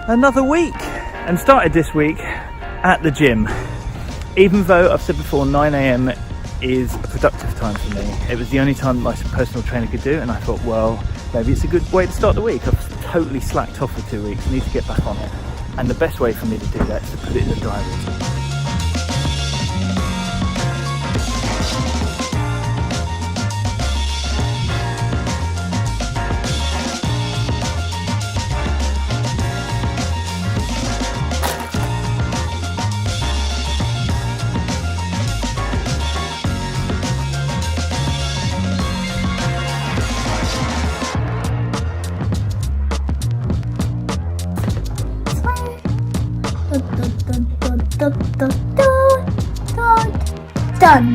another week and started this week at the gym. Even though I've said before 9 a.m. is a productive time for me, it was the only time my personal trainer could do, and I thought, well, maybe it's a good way to start the week. I've totally slacked off for 2 weeks, I need to get back on it, and the best way for me to do that is to put it in the diary. Done.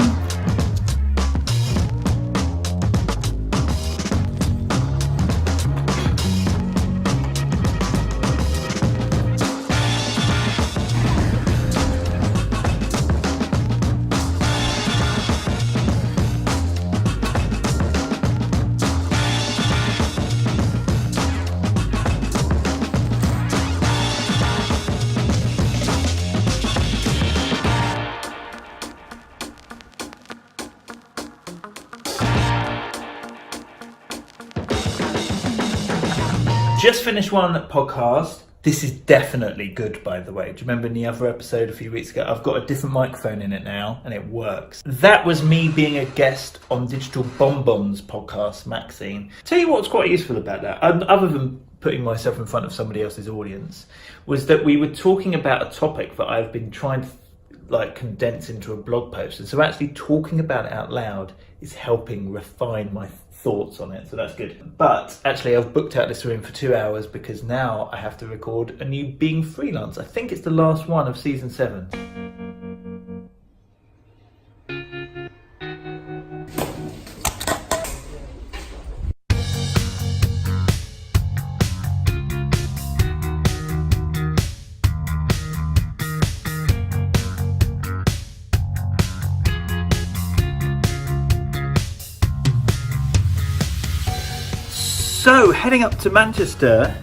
Just finished one podcast. This is definitely good, by the way. Do you remember in the other episode a few weeks ago? I've got a different microphone in it now and it works. That was me being a guest on Digital Bonbon's podcast, Maxine. Tell you what's quite useful about that, other than putting myself in front of somebody else's audience, was that we were talking about a topic that I've been trying to condense into a blog post. And so actually talking about it out loud is helping refine my thoughts on it, so that's good. But actually I've booked out this room for 2 hours because now I have to record a new Being Freelance. I think it's the last one of season 7. So, heading up to Manchester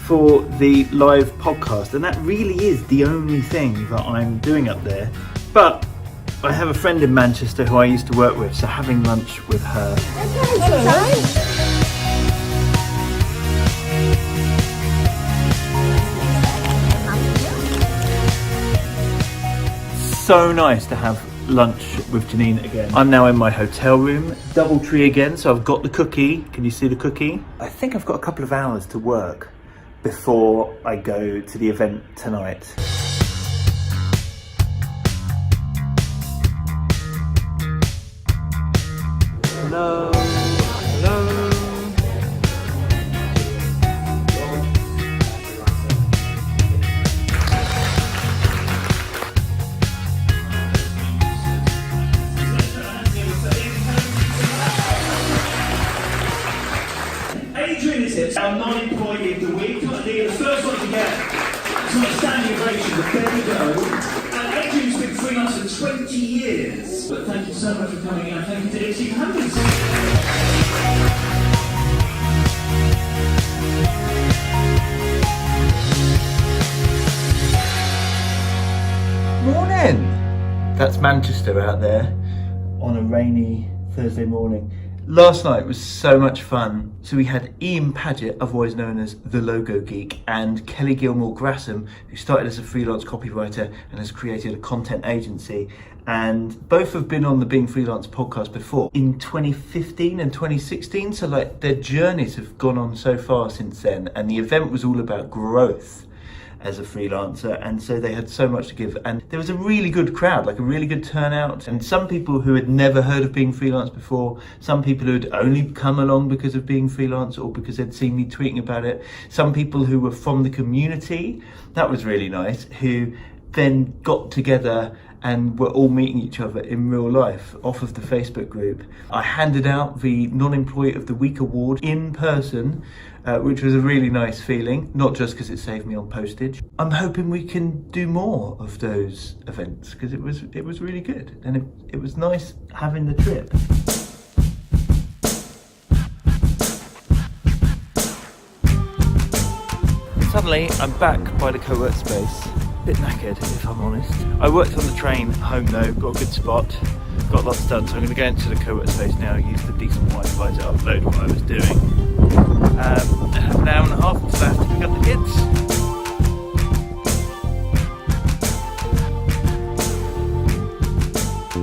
for the live podcast, and that really is the only thing that I'm doing up there. But I have a friend in Manchester who I used to work with, so having lunch with her. So nice to have lunch with Janine again. I'm now in my hotel room, Doubletree again, so I've got the cookie. Can you see the cookie? I think I've got a couple of hours to work before I go to the event tonight. Hello. Hello. Our non-employee of the week. The first one to get some standing ovation, but there we go. And Adrian's been freelance for 20 years. But thank you so much for coming in. Thank you to IPSE. Morning! That's Manchester out there on a rainy Thursday morning. Last night was so much fun. So we had Ian Paget, otherwise known as The Logo Geek, and Kelly Gilmore Grasham, who started as a freelance copywriter and has created a content agency. And both have been on the Being Freelance podcast before in 2015 and 2016. So their journeys have gone on so far since then. And the event was all about growth as a freelancer, and so they had so much to give, and there was a really good crowd, a really good turnout, and some people who had never heard of Being Freelance before, some people who had only come along because of Being Freelance or because they'd seen me tweeting about it, some people who were from the community, that was really nice, who then got together and were all meeting each other in real life off of the Facebook group. I handed out the Non-Employee of the Week award in person, which was a really nice feeling, not just because it saved me on postage. I'm hoping we can do more of those events because it was really good, and it was nice having the trip. Suddenly, I'm back by the co-work space. A bit knackered, if I'm honest. I worked on the train home though, got a good spot, got lots done, so I'm going to go into the co-work space now, use the decent Wi-Fi to upload what I was doing. I have an hour and a half until I have to pick up the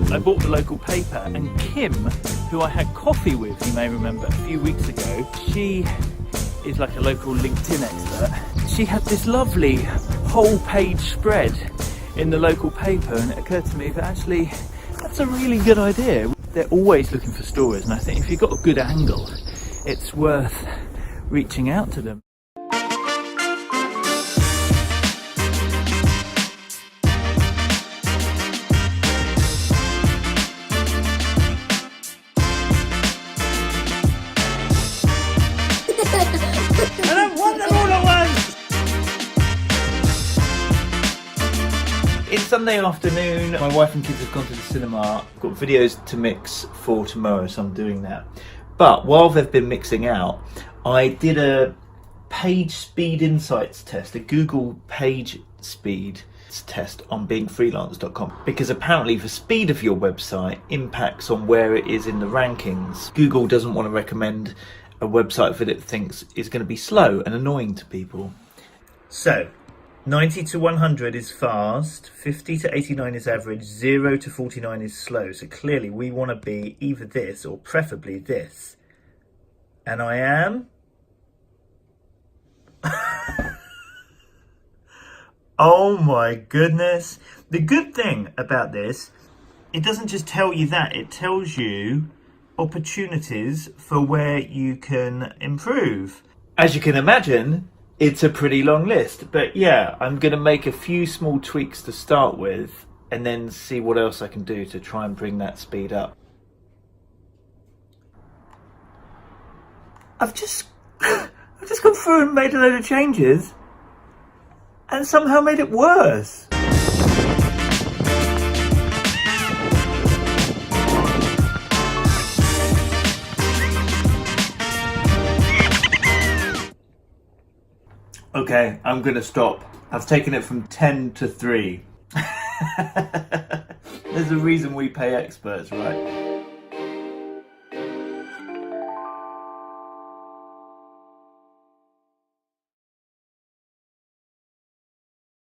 kids. I bought the local paper, and Kim, who I had coffee with, you may remember, a few weeks ago, she is like a local LinkedIn expert. She had this lovely whole page spread in the local paper, and it occurred to me that actually that's a really good idea. They're always looking for stories, and I think if you've got a good angle, it's worth reaching out to them. I don't want them all at once! It's Sunday afternoon, my wife and kids have gone to the cinema. I've got videos to mix for tomorrow, so I'm doing that. But while they've been mixing out, I did a page speed insights test, a Google page speed test on beingfreelance.com, because apparently the speed of your website impacts on where it is in the rankings. Google doesn't want to recommend a website that it thinks is going to be slow and annoying to people. So 90 to 100 is fast, 50 to 89 is average, 0 to 49 is slow. So clearly we want to be either this or preferably this. And I am... Oh my goodness. The good thing about this, it doesn't just tell you that, it tells you opportunities for where you can improve. As you can imagine, it's a pretty long list, but yeah, I'm going to make a few small tweaks to start with and then see what else I can do to try and bring that speed up. I've just gone through and made a load of changes and somehow made it worse. Okay, I'm gonna stop. I've taken it from 10 to 3. There's a reason we pay experts, right?